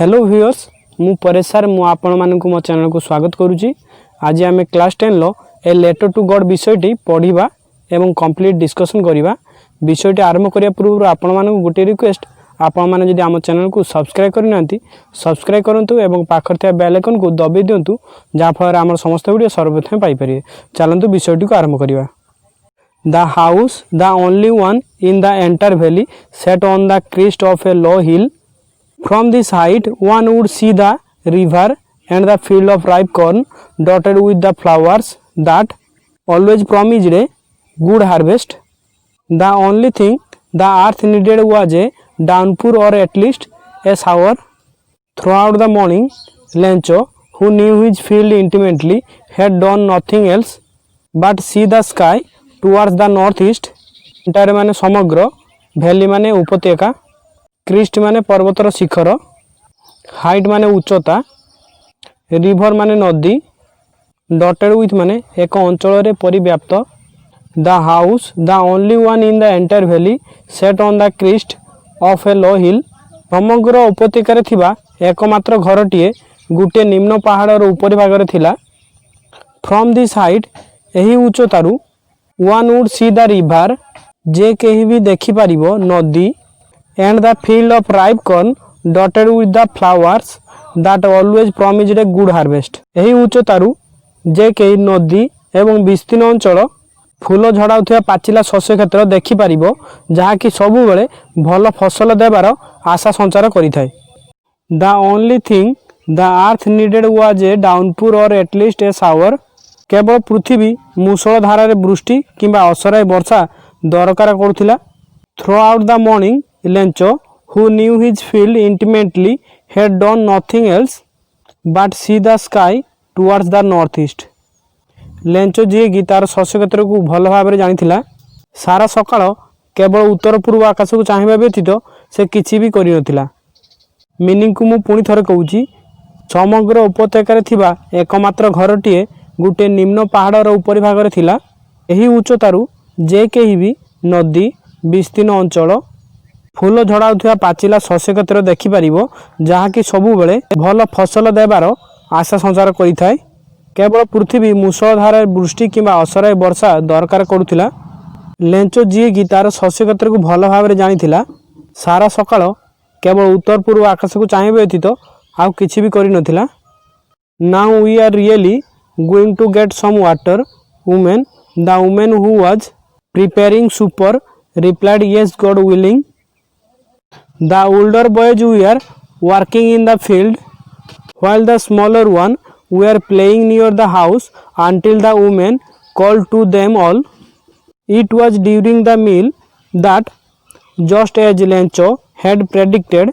Hello viewers मु Paresh sir मु आपण मानक मो चैनल को स्वागत करुच्ची। आज आम क्लास 10 लो ए लेटर टू गॉड विषयटी पढ़ा एवं कंप्लीट डिस्कशन करवा। विषयटी आरंभ करने पूर्व आपण मानक गोटे रिक्वेस्ट, आपण मैंने जदि आम चैनल को सब्सक्राइब करना सब्सक्राइब करूँ एवं पाखर बेल आइकन को दबाई दिंतु, जहाँफल आम समस्त वीडियो सर्वप्रथम पाइपर। चलतु विषयटी को आरंभ करवा। The house the only one in the entire valley set on the crest of a low hill. From this height one would see the river and the field of ripe corn dotted with the flowers that always promised a good harvest. The only thing the earth needed was a downpour or at least a shower. Throughout the morning, Lencho, who knew his field intimately, had done nothing else but see the sky towards the northeast. Entire माने समग्र, valley माने उपत्यका, Christ माने पर्वतर शिखर, height माने उच्चता, river माने नदी, dotted with माने एक अंचल रे परिव्याप्त। The house the only one in the entire valley set on the crest of a low hill. समग्र उपत्यकार थिबा एकमात्र घरटीए गुटे निम्न पहाड़र ऊपर भागरे थिला। फ्रॉम दिस हाइट एही उच्चतारू one would see the river, जे केही भी देखि पारिबो नदी, and the field of ripe corn dotted with the flowers that always promised a good harvest. एही उच्चतारू जे कई नदी एवं विस्तीर्ण अंचल फूल झड़ाउथिया पाचिला शस्य क्षेत्र देखि पारिबो, जहा कि सबु बेले भल फसल देबार आशा संचार करिथाय। The only thing the earth needed was a downpour or at least a shower. केवल पृथ्वी मूसळ धारारे वृष्टि किंबा असराय वर्षा दरकार करुथिला। Throughout the morning, Lencho, who knew his field intimately, had done nothing else but see the sky towards the northeast. Lencho ji कि तार शस्य क्षेत्र को भल भाव जानी सारा सकाळ केवल उत्तर पूर्व आकाश को चाहिए व्यतीत से किसी भी करि नथिला। मीनिंग को मु पुणी थरे कहूची, समग्र उपत्यकार थिबा एकमात्र घरटीए गुटे निम्न पहाड़र ऊपर भाग रे थिला। एही उच्चतारू जे केही भी नदी, विस्तीर्ण अंचल, फूल झड़ाउथिया पाचिला शस्य क्षेत्र देखि पारिबो, जहा कि सबु बेले भल फसल देबार आशा संचार करिथाय। केवल पृथ्वी मूसळधार वृष्टि किंबा असराय वर्षा दरकार करुथिला। लेंचो जी कि तार शस्य क्षेत्र को भल भाव जानिथिला, सारा सकाळ केवल उत्तर पूर्व आकाश को चाहिए व्यतीत आउ किछि भी करि नथिला। Now we are really going to get some water woman. The woman who was preparing supper replied, yes, God willing. The older boys were working in the field while the smaller one were playing near the house until the woman called to them all. It was during the meal that, just as Lencho had predicted,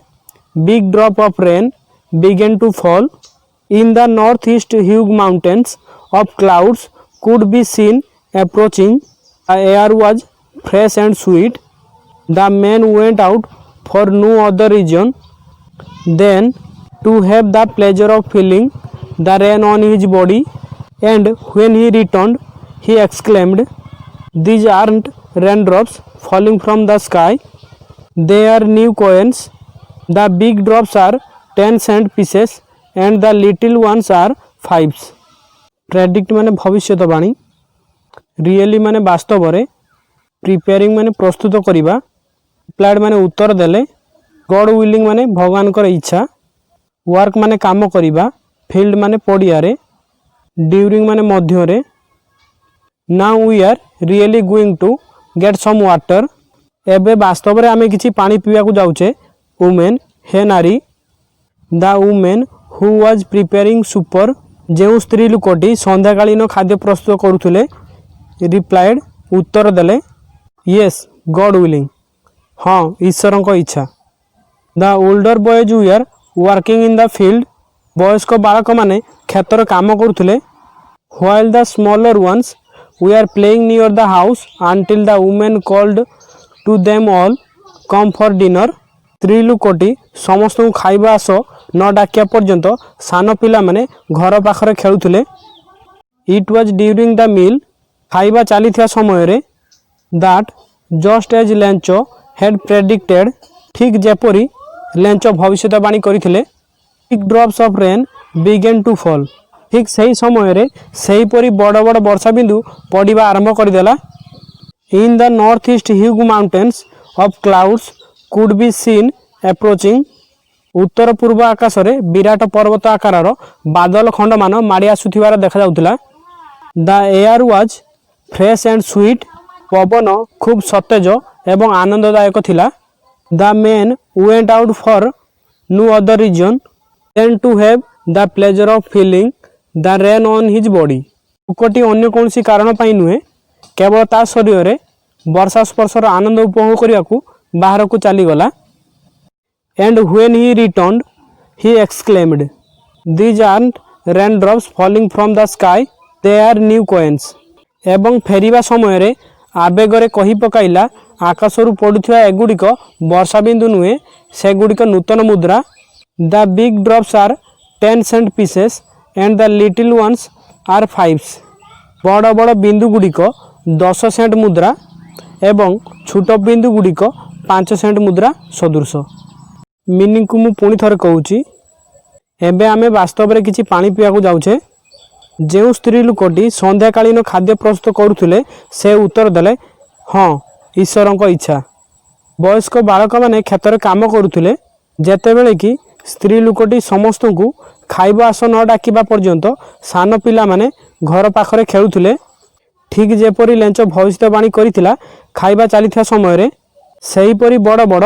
big drop of rain began to fall. In the northeast, huge mountains of clouds could be seen approaching. The air was fresh and sweet. The man went out for no other reason than to have the pleasure of feeling the rain on his body, and when he returned he exclaimed, these aren't raindrops falling from the sky, they are new coins. The big drops are 10-cent pieces and the little ones are 5s. Predict माने भविष्यवाणी, really माने वास्तव रे, preparing माने प्रस्तुत करिबा, applied माने उत्तर देले, गॉड विलिंग माने भगवान कर इच्छा, वर्क माने काम करिबा, फील्ड माने पड़िया रे, ड्यूरिंग माने मध्य रे। Now we are really going to get some water. एबे वास्तव रे आमे किछि पानी पीवा को जाउचे। वुमेन हे नारी। The woman who was preparing supper, जेउ स्त्री लोकटी संध्याकालीन खाद्य प्रस्तुत करुथिले, रिप्लाइड उत्तर देले, yes, God willing. हाँ, ईश्वर को इच्छा। The older boys were working in the field. वयस्क बालक माने खेतर काम करुथिले। While the smaller ones were playing near the house until the woman called to them all, come for dinner. स्त्री लोकटी समस्त को खाइबा आस न डाकिया पर्यंत सान पिला माने घर पाखरे खेलुथिले। It was during the meal, खाइबा चलीथिया समय रे, that just as Lencho had predicted, ठीक जेपरी लेंचो भविष्यवाणी करिथिले, Big drops of rain began to fall. ठीक सही समय रे सही परी बड़ बड़ वर्षा बिंदु पड़िबा आरंभ करदेला. In the northeast huge mountains of clouds could be seen approaching. उत्तर पूर्व आकाश रे विराट पर्वत आकार बादल खंड मान माड़ी आसुथिबार देखा जाउथिला. The air was fresh and sweet. पवन खूब सतेज एवं आनंददायक थिला. The man went out for no other reason than to have the pleasure of feeling the rain on his body. लोकटी अन्य कौन कारण पाई नुहे केवल ता शरीर रे वर्षा स्पर्शर आनंद उपभोग करने को बाहर को चली गला. And when he returned, he exclaimed, "These aren't raindrops falling from the sky, they are new coins." एवं फेरिबा समय रे आवेगरे कही पकाइला आकाशरू पड़ुथिबा एगुड़िक वर्षा बिंदु नुहे सेगुड़िक नूतन मुद्रा. The big drops are 10 cent pieces and the little ones are 5s. बड़ बड़ बिंदु गुड़िक 10 सेंट मुद्रा एवं छोट बिंदु गुड़िक 5 सेंट मुद्रा सदृश. मीनिंग को मु पुणी थरे कहूची. एबे आमे वास्तव रे किछि पानी पिया को जाउछे. जो स्त्री लोकटी संध्याकालीन खाद्य प्रस्तुत करुले से उत्तर देले हाँ ईश्वर इच्छा. वयस्क बालक मैंने क्षेत्र में काम करुले जेतेबेले कि स्त्री लोकटी समस्त को खाइबा आस न डाकिबा पर्यंत सान पिला माने घर पाखरे खेलुले. ठीक जेपरी लेंच भविष्यवाणी करिथिला खाइबा चलीथिया समय रे सेहीपरी बड़ बड़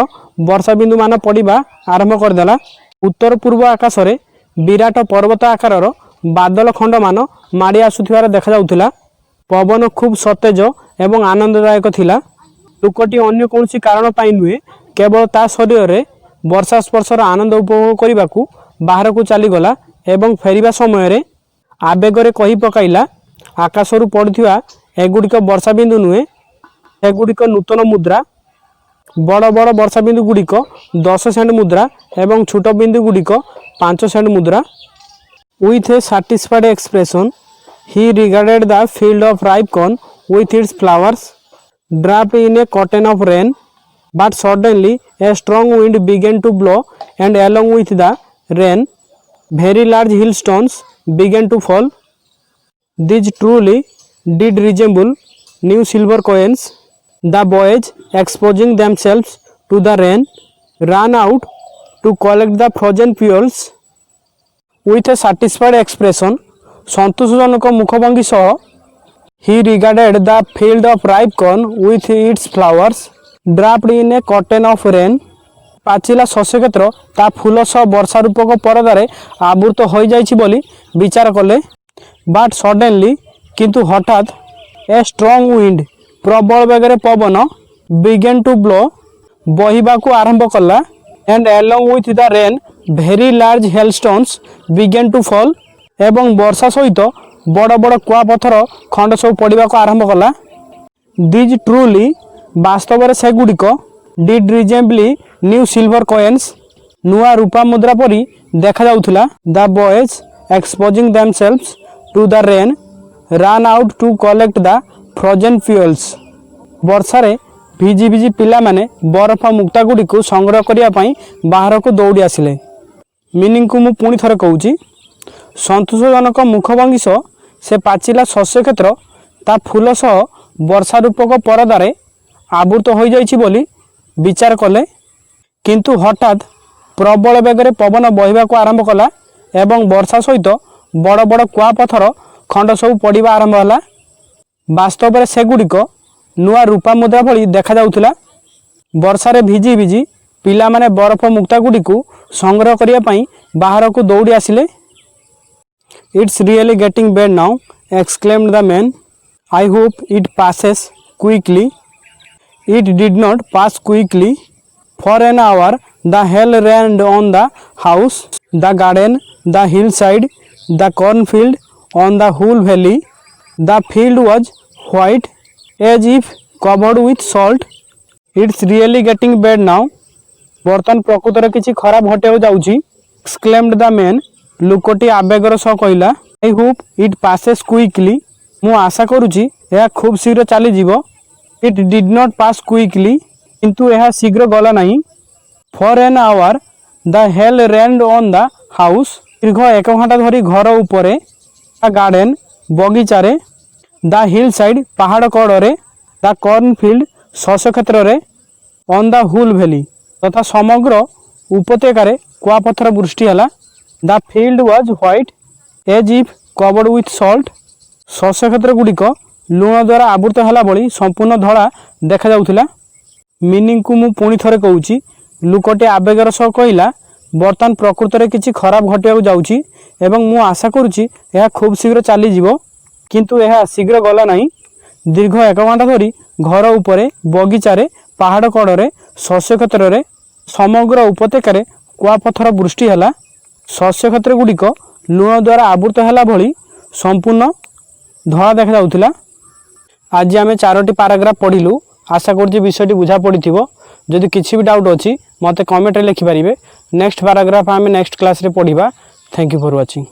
वर्षा बिंदु मान पड़िबा आरंभ करदेला. उत्तर पूर्व आकाश रे विराट पर्वत आकार बादल खंड मान माड़ी आसुथिबार देखा जाउथिला. पवन खूब सतेज एवं आनंददायक थिला. लोकटी अन्य कौन कारण पाई नुहे केवल ता शरीर रे वर्षा स्पर्शर आनंद उपभोग करने को बाहर को चली गला. एवं फेरिबा समय रे आवेगरे कही पकाइला आकाशरू पड़ुथिबा एगुड़िक वर्षा बिंदु नुहे एगुड़िक नूतन मुद्रा. बड़ बड़ वर्षा बिंदु गुड़िक 10 सेंट मुद्रा एवं छोट बिंदु गुड़िक 5 सेंट मुद्रा. With a satisfied expression, he regarded the field of ripe corn with its flowers draped in a curtain of rain. But suddenly a strong wind began to blow, and along with the rain, very large hailstones began to fall. These truly did resemble new silver coins. The boys, exposing themselves to the rain, ran out to collect the frozen fuels. With a satisfied expression, संतोषजनक मुखभंगी सह he regarded the field of ripe corn with its flowers draped in a curtain of rain. पाचिला शस्य क्षेत्र ता फूल सह वर्षा रूपक परदारे आवृत हो जाइछि बोली विचार कले. But suddenly किंतु हठात a strong wind प्रबल बेगरे पवन began to blow बहिबाकू आरंभ कला. And along with the rain very large hailstones began to fall. एवं वर्षा सहित बड़ बड़ कुआपथर खंड सब पड़ा को आरंभ कला. These truly वास्तव में सेगुड़िक did resemble new silver coins नुआ रूपा मुद्रा परी देखा जाउथिला. The boys exposing themselves to the rain ran out to collect the frozen fuels. वर्षा रे भिजी भिजी पिला माने बरफ मुक्ता गुड़ी को संग्रह करने बाहर को दौड़ी आसिले. मीनिंग को मु पुणी थरे कहूची. संतोषजनक मुखभंगी सह से पाचिला शस्य क्षेत्र ता फूल सह वर्षा रूपक परदारे आवृत हो जाइछि बोली विचार कले. किंतु हठात प्रबल बेगरे पवन बहिबा को आरंभ कला एवं वर्षा सहित बड़ बड़ कुआपथर खंड सब पड़ा आरंभ होला. वास्तव में सेगुड़िक नुआ रूपा मुद्रा भली देखा जाउथिला. वर्षा रे भिजी भिजी पिला माने बरफ मुक्ता गुड़ी को संग्रह करने बाहर को दौड़ी आसिले. It's really getting bad now, exclaimed the man. I hope it passes quickly. It did not pass quickly. For an hour the hail rained on the house, the garden, the hillside, the cornfield, on the whole valley. The field was white as if covered with salt. It's really getting bad now. बर्तन प्रकृतर किसी खराब घटे जाउची. Exclaimed the man. लोकटी आवेगर सह कहला. I hope it passes quickly. मु आशा करुची यह खूब शीघ्र चली जीव. It did not pass quickly. किंतु यह शीघ्र गला नहीं. For an hour the hail rained on the house दीर्घ 1 घंटा धरी घर उपरे द गार्डन बगीचारे द हिल साइड पहाड़ कड़े द कॉर्नफिल्ड शस्य क्षेत्र में ऑन द हुल वैली तथा समग्र उपत्यकार कुआपथर वृष्टि है the field was white as if covered with salt शस्य क्षेत्र गुड़िक लुण द्वारा आवृत है भली संपूर्ण धड़ा देखा जाउथिला। मीनिंग को मु पुणी थरे कहूची लुकटे आवेगर सह कहला बर्तमान प्रकृत में किसी खराब घटिया जाउची एवं मु आशा करुची यह खूब शीघ्र चली जीवो किंतु यह शीघ्र गला नहीं। दीर्घ 1 घंटा धरी घर उपरे बगीचारे पहाड़ कड़े शस्य क्षेत्र में समग्र उपत्यकार कुआपथर वृष्टि है शस्य क्षेत्र गुड़िक लुण द्वारा आवृत है भली संपूर्ण धड़ा देखा जाउथिला। आज आम 4टी पाराग्राफ पढ़िलु आशा करुँच विषयटी बुझा पड़ी जदि किसी भी डाउट अच्छी मत कमेंट लिखिपारे। नेक्स्ट पाराग्राफ आम नेक्स्ट क्लास रे पढ़िबा। Thank you for watching.